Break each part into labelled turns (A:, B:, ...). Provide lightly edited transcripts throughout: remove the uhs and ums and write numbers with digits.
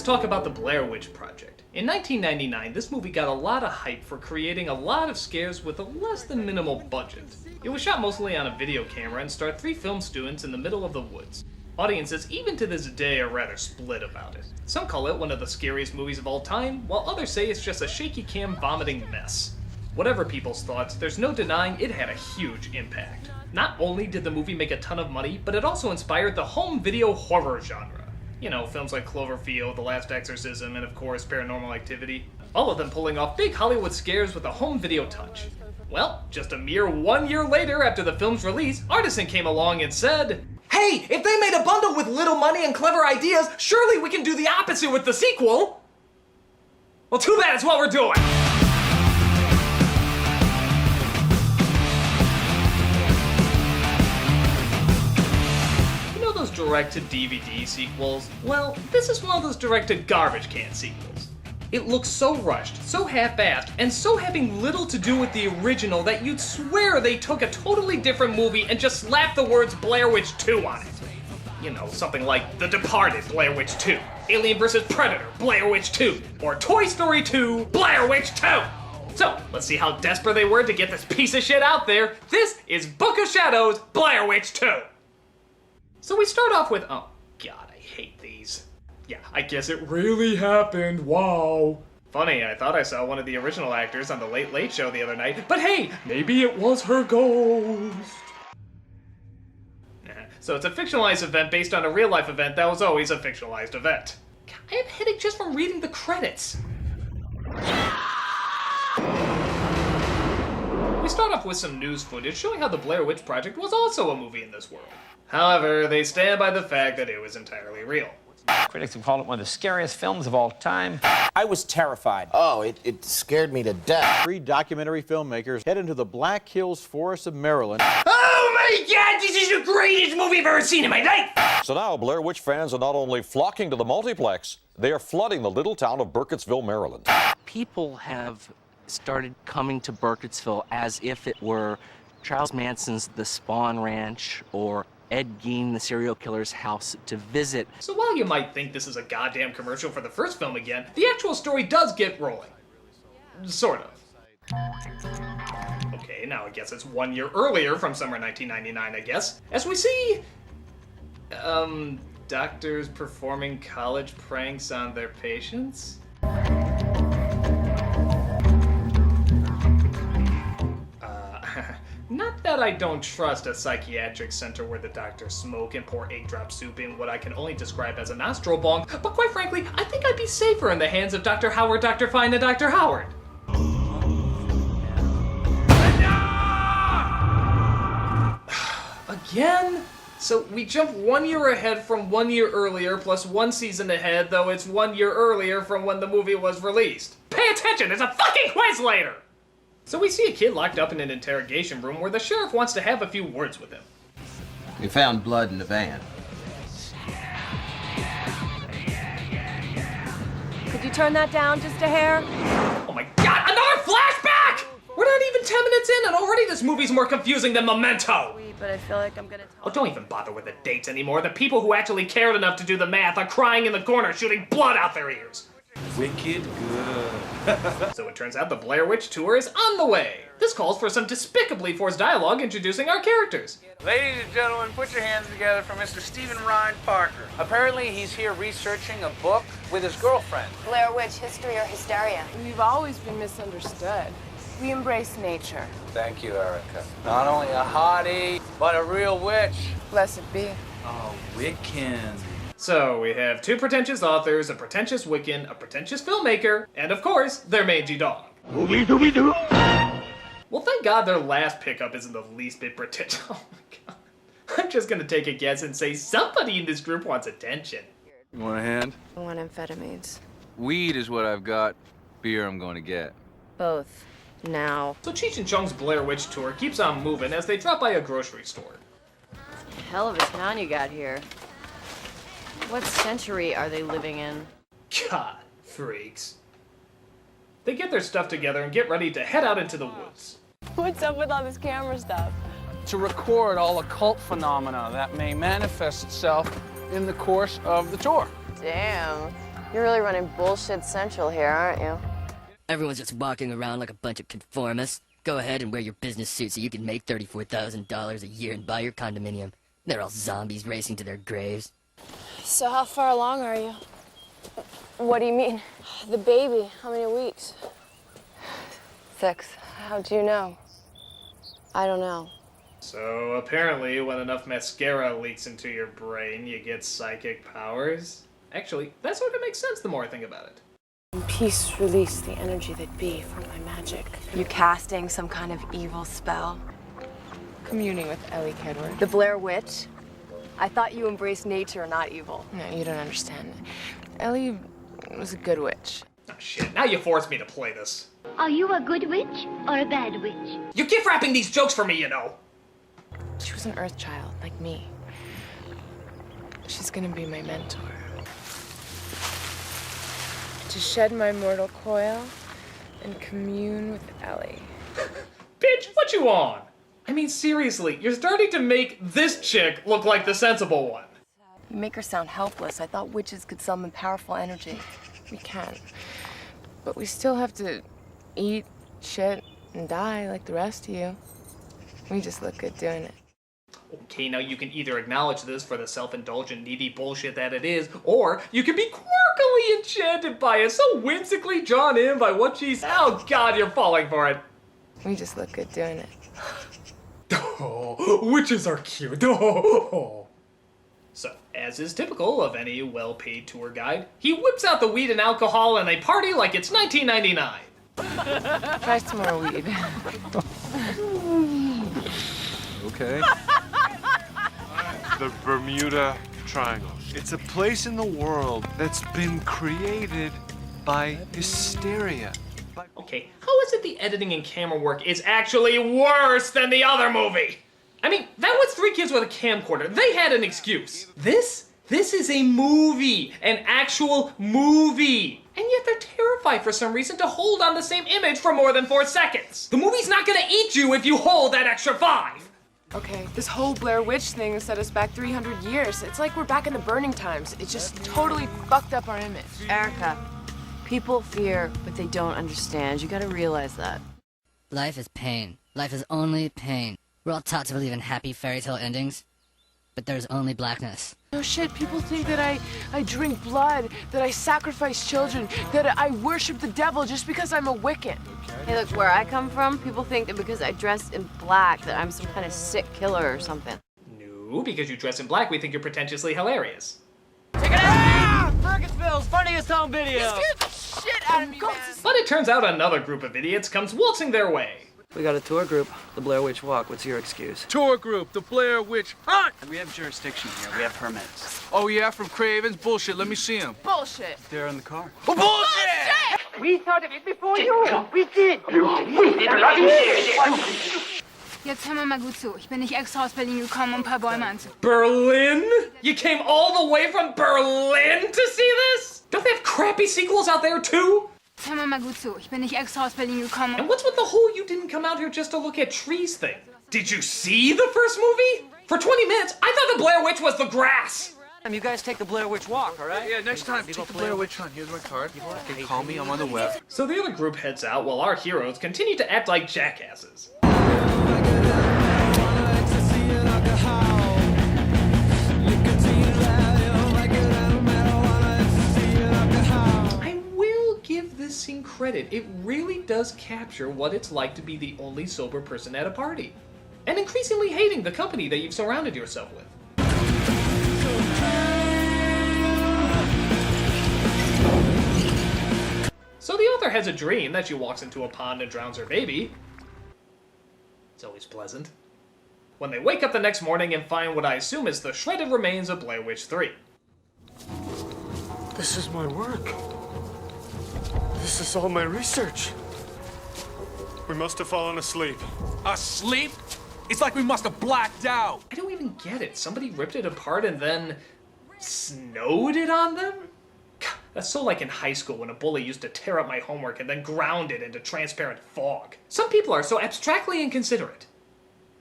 A: let's talk about the Blair Witch Project. In 1999, this movie got a lot of hype for creating a lot of scares with a less than minimal budget. It was shot mostly on a video camera and starred 3 film students in the middle of the woods. Audiences, even to this day, are rather split about it. Some call it one of the scariest movies of all time, while others say it's just a shaky cam vomiting mess. Whatever people's thoughts, there's no denying it had a huge impact. Not only did the movie make a ton of money, but it also inspired the home video horror genre. You know, films like Cloverfield, The Last Exorcism, and of course, Paranormal Activity. All of them pulling off big Hollywood scares with a home video touch. Well, just a mere 1 year later after the film's release, Artisan came along and said, "Hey, if they made a bundle with little money and clever ideas, surely we can do the opposite with the sequel." Well, too bad it's what we're doing. Direct-to-DVD sequels? Well, this is one of those direct-to-garbage can sequels. It looks so rushed, so half-assed, and so having little to do with the original that you'd swear they took a totally different movie and just slapped the words Blair Witch 2 on it. You know, something like The Departed, Blair Witch 2, Alien vs. Predator, Blair Witch 2, or Toy Story 2, Blair Witch 2! So, let's see how desperate they were to get this piece of shit out there. This is Book of Shadows, Blair Witch 2! So we start off with, oh god, I hate these. Yeah, I guess it really happened, wow. Funny, I thought I saw one of the original actors on the Late Late Show the other night, but hey, maybe it was her ghost. So it's a fictionalized event based on a real-life event that was always a fictionalized event. God, I have a headache just from reading the credits. We start off with some news footage showing how the Blair Witch Project was also a movie in this world. However, they stand by the fact that it was entirely real.
B: Critics have called it one of the scariest films of all time.
C: I was terrified.
D: Oh, it scared me to death.
E: 3 documentary filmmakers head into the Black Hills Forest of Maryland.
A: Oh my god, this is the greatest movie I've ever seen in my life!
F: So now Blair Witch fans are not only flocking to the multiplex, they are flooding the little town of Burkittsville, Maryland.
G: People have started coming to Burkittsville as if it were Charles Manson's The Spawn Ranch or Ed Gein, the serial killer's house, to visit.
A: So while you might think this is a goddamn commercial for the first film again, the actual story does get rolling. Sort of. Okay, now I guess it's 1 year earlier from summer 1999, I guess. As we see... doctors performing college pranks on their patients? Not that I don't trust a psychiatric center where the doctors smoke and pour 8-drop soup in what I can only describe as a nostril bong, but quite frankly, I think I'd be safer in the hands of Dr. Howard, Dr. Fine, and Dr. Howard. Again? So we jump 1 year ahead from 1 year earlier, plus 1 season ahead, though it's 1 year earlier from when the movie was released. Pay attention, there's a fucking quiz later! So we see a kid locked up in an interrogation room where the sheriff wants to have a few words with him.
D: We found blood in the van.
H: Could you turn that down just a hair?
A: Oh my god, another flashback! We're not even 10 minutes in and already this movie's more confusing than Memento!
H: But I feel like I'm gonna talk.
A: Oh, don't even bother with the dates anymore. The people who actually cared enough to do the math are crying in the corner, shooting blood out their ears.
C: Wicked good.
A: So it turns out the Blair Witch Tour is on the way. This calls for some despicably forced dialogue introducing our characters.
I: Ladies and gentlemen, put your hands together for Mr. Stephen Ryan Parker. Apparently, he's here researching a book with his girlfriend.
H: Blair Witch, history or hysteria?
J: We've always been misunderstood. We embrace nature.
I: Thank you, Erica. Not only a hottie, but a real witch.
J: Blessed be.
I: Oh, Wiccan.
A: So we have 2 pretentious authors, a pretentious Wiccan, a pretentious filmmaker, and of course, their mangy dog. Ooby-dooby-doo! Well, thank God their last pickup isn't the least bit pretentious. Oh my god. I'm just gonna take a guess and say somebody in this group wants attention.
I: You want a hand?
H: I want amphetamines.
I: Weed is what I've got. Beer I'm going to get.
H: Both. Now.
A: So Cheech and Chong's Blair Witch Tour keeps on moving as they drop by a grocery store.
H: Hell of a town you got here. What century are they living in?
A: God, freaks. They get their stuff together and get ready to head out into the woods.
J: What's up with all this camera stuff?
I: To record all occult phenomena that may manifest itself in the course of the tour.
J: Damn.
H: You're really running bullshit central here, aren't you?
K: Everyone's just walking around like a bunch of conformists. Go ahead and wear your business suit so you can make $34,000 a year and buy your condominium. They're all zombies racing to their graves.
J: So how far along are you? What do you mean? The baby, how many weeks?
H: 6.
J: How do you know?
H: I don't know.
A: So apparently when enough mascara leaks into your brain, you get psychic powers? Actually, that sort of makes sense the more I think about it.
J: Peace release the energy that be from my magic.
H: You casting some kind of evil spell?
J: Communing with Ellie Kedward.
H: The Blair Witch? I thought you embraced nature, not evil.
J: No, you don't understand. Ellie was a good witch.
A: Oh shit, now you forced me to play this.
L: Are you a good witch or a bad witch?
A: You keep wrapping these jokes for me, you know.
J: She was an earth child, like me. She's gonna be my mentor. To shed my mortal coil and commune with Ellie.
A: Bitch, what you on? I mean, seriously, you're starting to make this chick look like the sensible one.
H: You make her sound helpless. I thought witches could summon powerful energy.
J: We can. But we still have to eat, shit, and die like the rest of you. We just look good doing it.
A: Okay, now you can either acknowledge this for the self-indulgent, needy bullshit that it is, or you can be quirkily enchanted by it, so whimsically drawn in by what she's... Oh god, you're falling for it.
J: We just look good doing it.
A: Oh, witches are cute. Oh. So, as is typical of any well-paid tour guide, he whips out the weed and alcohol and they party like it's 1999.
J: Try some more weed.
M: Okay. The Bermuda Triangle. It's a place in the world that's been created by hysteria.
A: Okay, how is it the editing and camera work is actually worse than the other movie? I mean, that was 3 kids with a camcorder. They had an excuse. This is a movie. An actual movie. And yet they're terrified for some reason to hold on the same image for more than 4 seconds. The movie's not gonna eat you if you hold that extra 5.
J: Okay, this whole Blair Witch thing set us back 300 years. It's like we're back in the burning times. It just totally fucked up our image.
H: Erica, people fear what they don't understand. You gotta realize that.
K: Life is pain. Life is only pain. We're all taught to believe in happy fairy tale endings, but there's only blackness.
J: No shit, people think that I drink blood, that I sacrifice children, that I worship the devil just because I'm a Wiccan.
H: Hey, look, where I come from, people think that because I dress in black that I'm some kind of sick killer or something.
A: No, because you dress in black, we think you're pretentiously hilarious.
K: Check it out! Burkittsville's funniest home video!
J: You scared the shit out of me, man.
A: But it turns out another group of idiots comes waltzing their way.
N: We got a tour group, the Blair Witch Walk. What's your excuse?
M: Tour group, the Blair Witch Hunt!
N: We have jurisdiction here. We have permits.
I: Oh yeah, from Cravens? Bullshit, let me see him.
J: Bullshit.
N: They're in the car.
I: Oh, bullshit!
L: We thought of it before you. We did. We did.
J: Jetzt hör mal gut zu. Ich bin nicht extra aus Berlin gekommen, ein paar Bäume anzugucken.
A: Berlin? You came all the way from Berlin to see this? Don't they have crappy sequels out there too?
J: Hör mal gut zu. Ich bin nicht extra aus Berlin gekommen.
A: And what's with the whole you didn't come out here just to look at trees thing? Did you see the first movie? For 20 minutes, I thought the Blair Witch was the grass.
N: You guys take the Blair Witch Walk, all right?
I: Yeah, next time, take the Blair Witch Hunt. Here's my card. You can call me, I'm on the web.
A: So the other group heads out while our heroes continue to act like jackasses. I will give this scene credit. It really does capture what it's like to be the only sober person at a party. And increasingly hating the company that you've surrounded yourself with. So the author has a dream that she walks into a pond and drowns her baby. It's always pleasant. When they wake up the next morning and find what I assume is the shredded remains of Blair Witch 3.
M: This is my work. This is all my research. We must have fallen asleep.
I: Asleep? It's like we must have blacked out.
A: I don't even get it. Somebody ripped it apart and then snowed it on them? That's so like in high school when a bully used to tear up my homework and then ground it into transparent fog. Some people are so abstractly inconsiderate.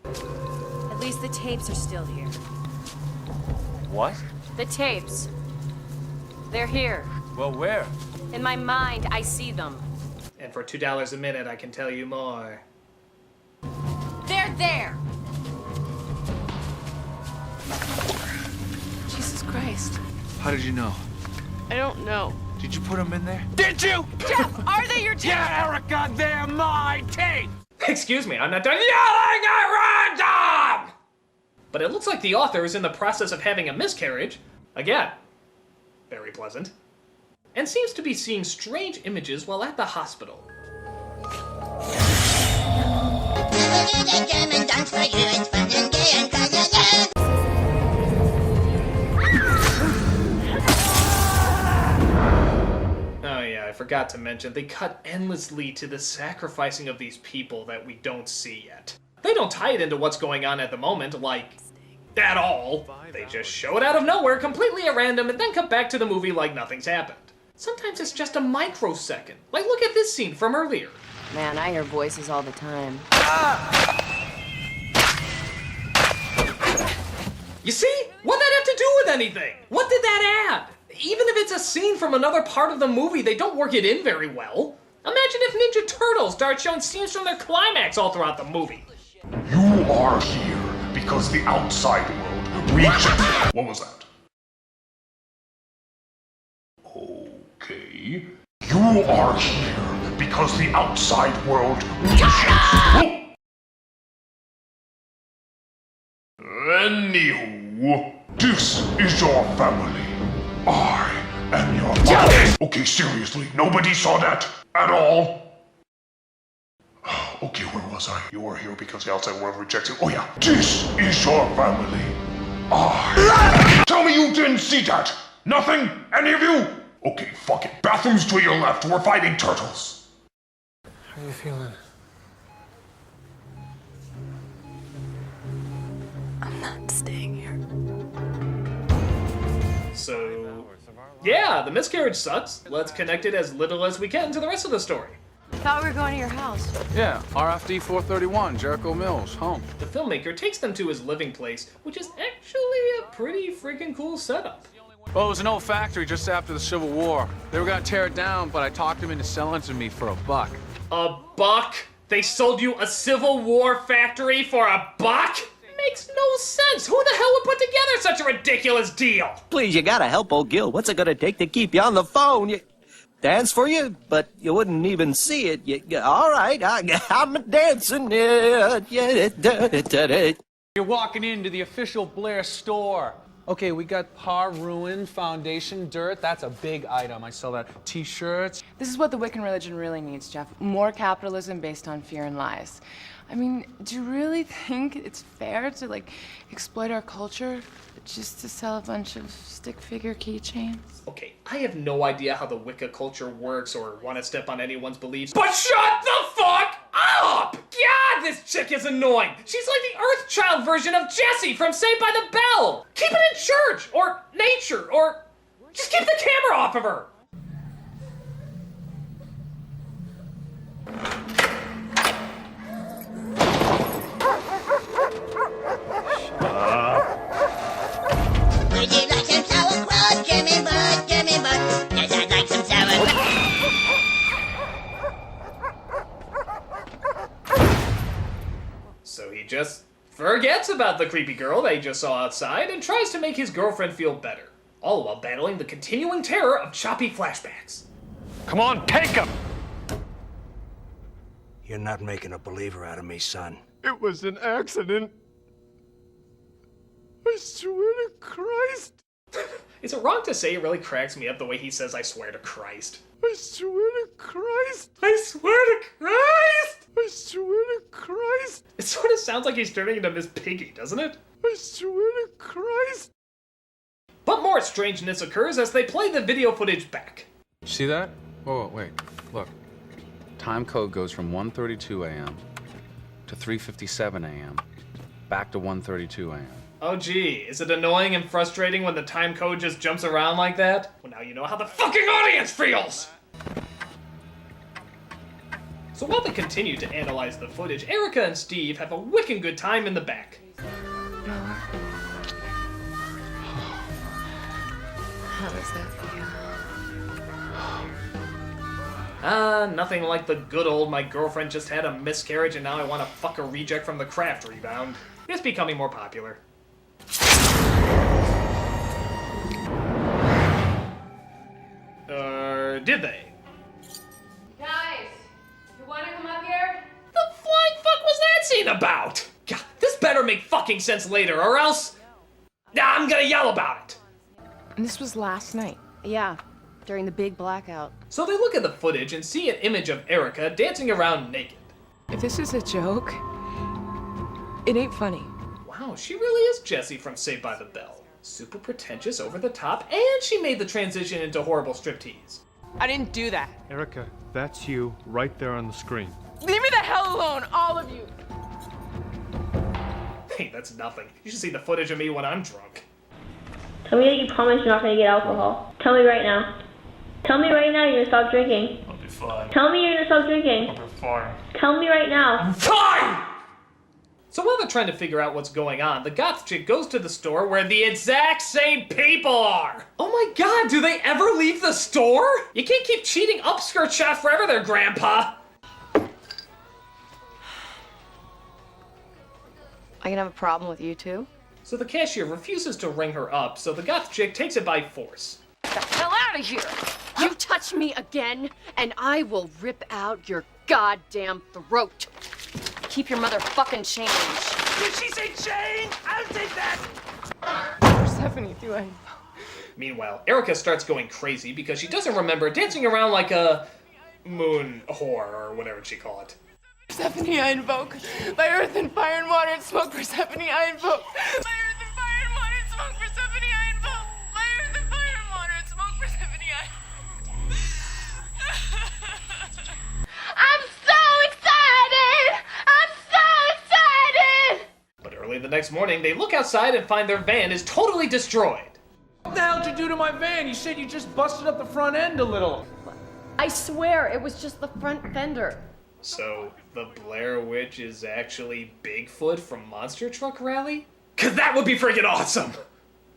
H: At least the tapes are still here.
M: What?
H: The tapes. They're here.
C: Well, where?
H: In my mind, I see them.
A: And for $2 a minute, I can tell you more.
H: They're there!
J: Jesus Christ.
M: How did you know?
J: I don't know.
C: Did you put them in there?
M: Did you?
H: Jeff, are they your tape?
C: Yeah, Erica, they're my tape!
A: Excuse me, I'm not done yelling at random! But it looks like the author is in the process of having a miscarriage. Again, very pleasant. And seems to be seeing strange images while at the hospital. Oh yeah, I forgot to mention, they cut endlessly to the sacrificing of these people that we don't see yet. They don't tie it into what's going on at the moment, like, at all. They just show it out of nowhere, completely at random, and then cut back to the movie like nothing's happened. Sometimes it's just a microsecond. Like, look at this scene from earlier.
H: Man, I hear voices all the time.
A: You see? What'd that have to do with anything? What did that add? Even if it's a scene from another part of the movie, they don't work it in very well. Imagine if Ninja Turtles start showing scenes from their climax all throughout the movie.
O: You are here because the outside world rejects... What was that? Okay. You are here because the outside world rejects... Anywho, this is your family. I am your father. Okay, seriously, nobody saw that at all? Okay, where was I? You are here because the outside world rejects you. Oh yeah, this is your family. Tell me you didn't see that! Nothing? Any of you? Okay, fuck it. Bathrooms to your left, we're fighting turtles.
P: How are you feeling?
J: I'm not staying here.
A: So, yeah, the miscarriage sucks. Let's connect it as little as we can to the rest of the story.
H: Thought we were going to your house.
I: Yeah, RFD 431, Jericho Mills, home.
A: The filmmaker takes them to his living place, which is actually a pretty freaking cool setup.
I: Well, it was an old factory just after the Civil War. They were gonna tear it down, but I talked them into selling it to me for $1.
A: A buck? They sold you a Civil War factory for $1? Makes no sense. Who the hell would put together such a ridiculous deal?
Q: Please, you gotta help old Gil. What's it gonna take to keep you on the phone? You dance for you, but you wouldn't even see it. All right, I'm dancing.
I: You're walking into the official Blair store. Okay, we got par, ruin, foundation, dirt. That's a big item. I sell that. T-shirts.
J: This is what the Wiccan religion really needs, Jeff. More capitalism based on fear and lies. I mean, do you really think it's fair to, like, exploit our culture just to sell a bunch of stick figure keychains?
A: Okay, I have no idea how the Wicca culture works or want to step on anyone's beliefs, but shut the fuck up! God, this chick is annoying! She's like the Earthchild version of Jessie from Saved by the Bell! Keep it in church, or nature, or just keep the camera off of her!
L: Would you like some sauerkraut? Give me bud, give me bud. Yes, I'd like some sauerkraut.
A: So he just forgets about the creepy girl that he just saw outside and tries to make his girlfriend feel better, all while battling the continuing terror of choppy flashbacks.
O: Come on, take him!
P: You're not making a believer out of me, son.
M: It was an accident. I swear to Christ.
A: Is it wrong to say it really cracks me up the way he says, "I swear to Christ"?
M: I swear to Christ.
A: I swear to Christ!
M: I swear to Christ.
A: It sort of sounds like he's turning into Miss Piggy, doesn't it?
M: I swear to Christ.
A: But more strangeness occurs as they play the video footage back.
R: See that? Oh, wait, look. Time code goes from 1:32 a.m. to 3:57 a.m. back to 1:32 a.m.
A: Oh gee, is it annoying and frustrating when the time code just jumps around like that? Well, now you know how the fucking audience feels! So while they continue to analyze the footage, Erica and Steve have a wicked good time in the back.
J: How does that feel?
A: Nothing like the good old my girlfriend just had a miscarriage and now I want to fuck a reject from the craft rebound. It's becoming more popular. Did they?
J: Guys, you want to come up here?
A: The flying fuck was that scene about? God, this better make fucking sense later, or else I'm gonna yell about it.
J: And this was last night.
H: Yeah, during the big blackout.
A: So they look at the footage and see an image of Erica dancing around naked.
J: If this is a joke, it ain't funny.
A: Wow, she really is Jessie from Saved by the Bell. Super pretentious, over the top, and she made the transition into horrible striptease.
J: I didn't do that.
M: Erica, that's you right there on the screen.
J: Leave me the hell alone, all of you.
A: Hey, that's nothing. You should see the footage of me when I'm drunk.
S: Tell me that you promise you're not going to get alcohol. Tell me right now. Tell me right now you're going to stop drinking.
O: I'll be fine.
S: Tell me you're going to stop drinking.
O: I'll be fine.
S: Tell me right now.
A: Fine! So while they're trying to figure out what's going on, the goth chick goes to the store where the exact same people are! Oh my god, do they ever leave the store? You can't keep cheating upskirt shot forever there, Grandpa!
H: I can have a problem with you two.
A: So the cashier refuses to ring her up, so the goth chick takes it by force.
H: Get the hell out of here! You touch me again, and I will rip out your goddamn throat. Keep your motherfucking change.
C: Did she say change? I'll take that.
J: Persephone, do I?
A: Meanwhile, Erica starts going crazy because she doesn't remember dancing around like a moon whore or whatever she call it.
J: Persephone, I invoke. By earth and fire and water and smoke, Persephone, I invoke. By earth and fire and water and smoke, Persephone, I invoke. By earth and fire and water and smoke, Persephone, I I'm so excited! I'm so excited!
A: But early the next morning, they look outside and find their van is totally destroyed.
I: What the hell did you do to my van? You said you just busted up the front end a little.
H: I swear, it was just the front fender.
A: So, the Blair Witch is actually Bigfoot from Monster Truck Rally? 'Cause that would be freaking awesome!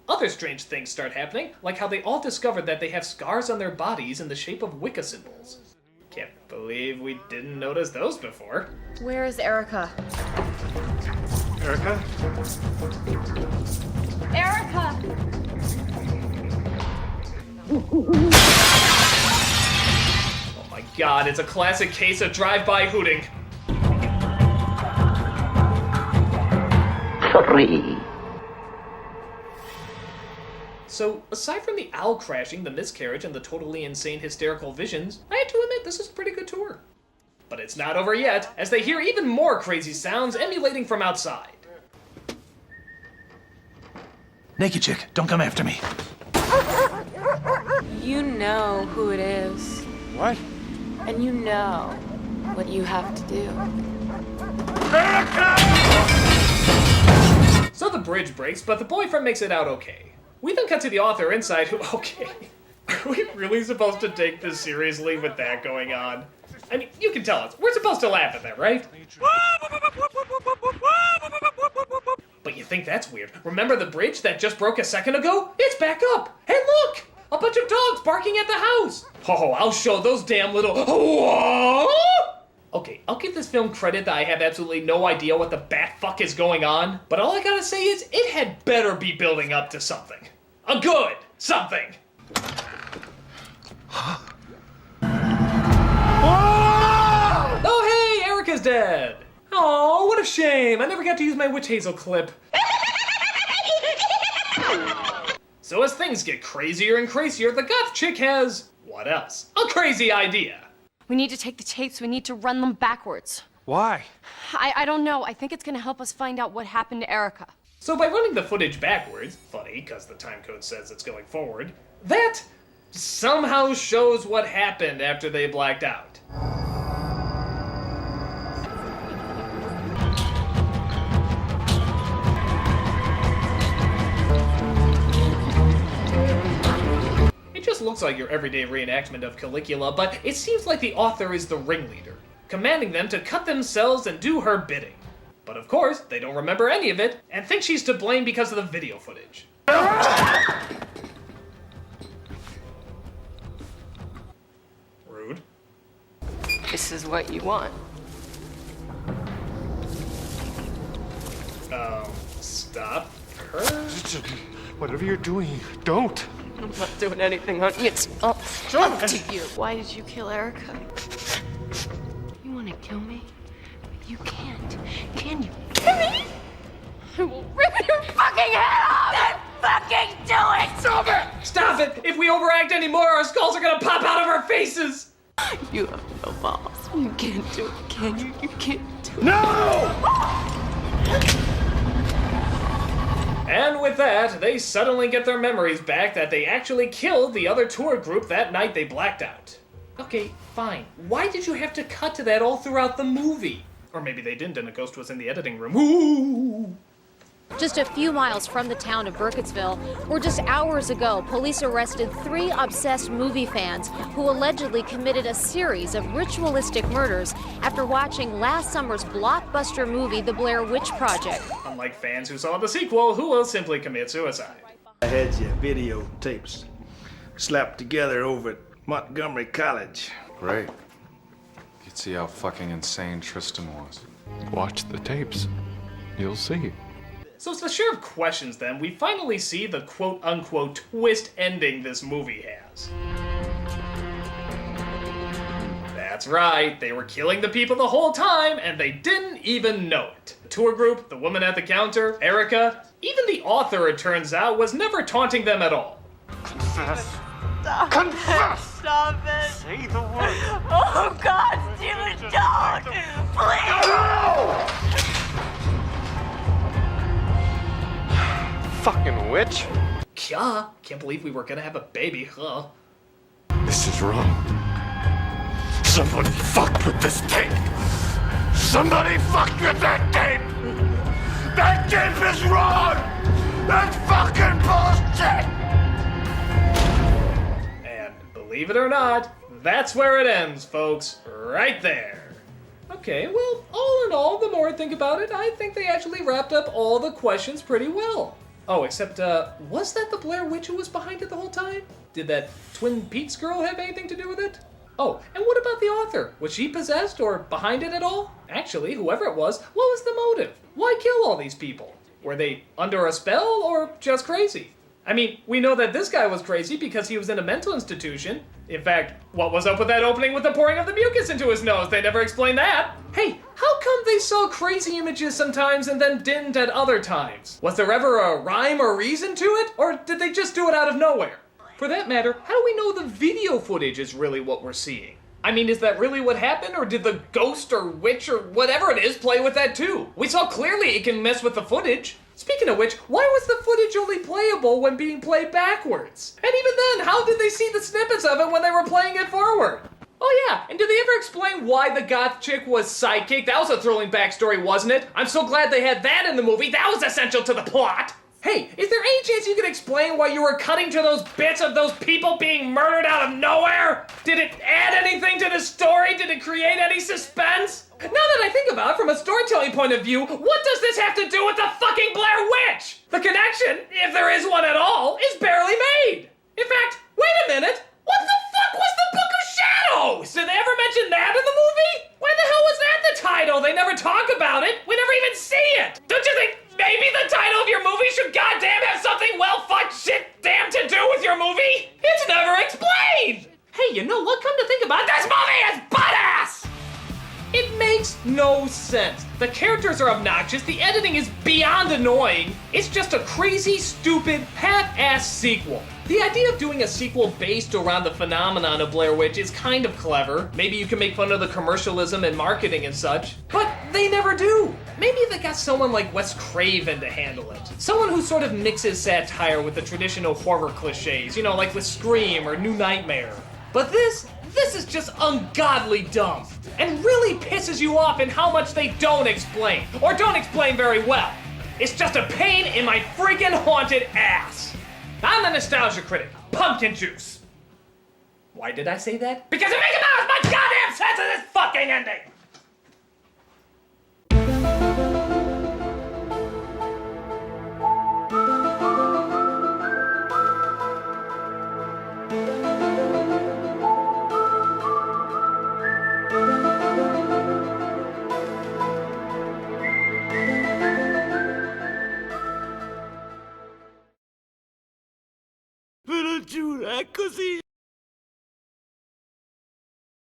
A: Other strange things start happening, like how they all discovered that they have scars on their bodies in the shape of Wicca symbols. Can't believe we didn't notice those before.
H: Where is Erica?
M: Erica?
H: Erica!
A: Oh my god, it's a classic case of drive-by hooting.
Q: Sorry.
A: So, aside from the owl crashing, the miscarriage, and the totally insane hysterical visions, I have to admit this is a pretty good tour. But it's not over yet, as they hear even more crazy sounds emulating from outside.
C: Naked chick, don't come after me.
J: You know who it is.
M: What?
J: And you know what you have to do.
A: So the bridge breaks, but the boyfriend makes it out okay. We then cut to the author inside who, okay, are we really supposed to take this seriously with that going on? I mean, you can tell us. We're supposed to laugh at that, right? But you think that's weird. Remember the bridge that just broke a second ago? It's back up! And look! A bunch of dogs barking at the house! Oh, I'll show those damn little... Okay, I'll give this film credit that I have absolutely no idea what the bat fuck is going on, but all I gotta say is it had better be building up to something. A good something! Oh hey, Erica's dead! Oh, what a shame! I never got to use my witch hazel clip. So as things get crazier and crazier, the goth chick has... what else? A crazy idea!
H: We need to take the tapes. We need to run them backwards.
M: Why?
H: I don't know. I think it's gonna help us find out what happened to Erica.
A: So by running the footage backwards, funny, because the timecode says it's going forward, that somehow shows what happened after they blacked out. It just looks like your everyday reenactment of Caligula, but it seems like the author is the ringleader, commanding them to cut themselves and do her bidding. But of course, they don't remember any of it, and think she's to blame because of the video footage. Rude.
H: this is what you want.
A: Stop her?
M: Whatever you're doing, don't.
H: I'm not doing anything, honey. It's up to you. Why did you kill Erica? You want to kill me? You can't. Can you? Kill me? I will rip your fucking head off! Then fucking do it!
A: Stop it! Stop it! If we overact anymore, our skulls are gonna pop out of our faces!
H: You have no balls. You can't do it, can you? You can't do it.
A: No! And with that, they suddenly get their memories back that they actually killed the other tour group that night they blacked out. Okay, fine. Why did you have to cut to that all throughout the movie? Or maybe they didn't and a ghost was in the editing room. Ooh!
T: Just a few miles from the town of Burkittsville, where just hours ago, police arrested 3 obsessed movie fans who allegedly committed a series of ritualistic murders after watching last summer's blockbuster movie, The Blair Witch Project.
A: Unlike fans who saw the sequel, who will simply commit suicide.
U: I had your videotapes slapped together over at Montgomery College.
R: Great. You'd see how fucking insane Tristan was.
M: Watch the tapes. You'll see.
A: So it's the share of questions then, we finally see the quote-unquote twist ending this movie has. That's right, they were killing the people the whole time and they didn't even know it. The tour group, the woman at the counter, Erica, even the author, it turns out, was never taunting them at all.
M: Confess.
L: Stop
M: Confess!
L: It. Stop it!
M: Say the word.
L: Oh, God, Steven, don't! Please!
M: No! Fucking witch.
A: Yeah, can't believe we were gonna have a baby, huh?
M: This is wrong. Somebody fucked with this tape. Somebody fucked with that tape. That tape is wrong. That's fucking bullshit.
A: And believe it or not, that's where it ends, folks. Right there. Okay, well, all in all, the more I think about it, I think they actually wrapped up all the questions pretty well. Oh, except, was that the Blair Witch who was behind it the whole time? Did that Twin Peaks girl have anything to do with it? Oh, and what about the author? Was she possessed or behind it at all? Actually, whoever it was, what was the motive? Why kill all these people? Were they under a spell or just crazy? I mean, we know that this guy was crazy because he was in a mental institution. In fact, what was up with that opening with the pouring of the mucus into his nose? They never explained that. Hey, how come they saw crazy images sometimes and then didn't at other times? Was there ever a rhyme or reason to it? Or did they just do it out of nowhere? For that matter, how do we know the video footage is really what we're seeing? I mean, is that really what happened, or did the ghost or witch or whatever it is play with that too? We saw clearly it can mess with the footage. Speaking of which, why was the footage only playable when being played backwards? And even then, how did they see the snippets of it when they were playing it forward? Oh yeah, and did they ever explain why the goth chick was psychic? That was a thrilling backstory, wasn't it? I'm so glad they had that in the movie. That was essential to the plot. Hey, is there any chance you could explain why you were cutting to those bits of those people being murdered out of nowhere? Did it add anything to the story? Did it create any suspense? Now that I think about it from a storytelling point of view, what does this have to do with the fucking Blair Witch? The connection, if there is one at all, is barely made. In fact, wait a minute. What the fuck was the Book of Shadows? Did they ever mention that in the movie? Why the hell was that the title? They never talk about it. We never even see it. Don't you think maybe the title of your movie should goddamn have something well-fucked shit damn to do with your movie? It's never explained. Hey, you know what? Come to think about it, this movie is butt-ass! It makes no sense. The characters are obnoxious, the editing is beyond annoying. It's just a crazy, stupid, half-ass sequel. The idea of doing a sequel based around the phenomenon of Blair Witch is kind of clever. Maybe you can make fun of the commercialism and marketing and such, but they never do. Maybe they got someone like Wes Craven to handle it. Someone who sort of mixes satire with the traditional horror cliches, you know, like with Scream or New Nightmare. But this is just ungodly dumb, and really pisses you off in how much they don't explain, or don't explain very well. It's just a pain in my freaking haunted ass. I'm the Nostalgia Critic, pumpkin juice. Why did I say that? Because it makes about as much goddamn sense as this fucking ending!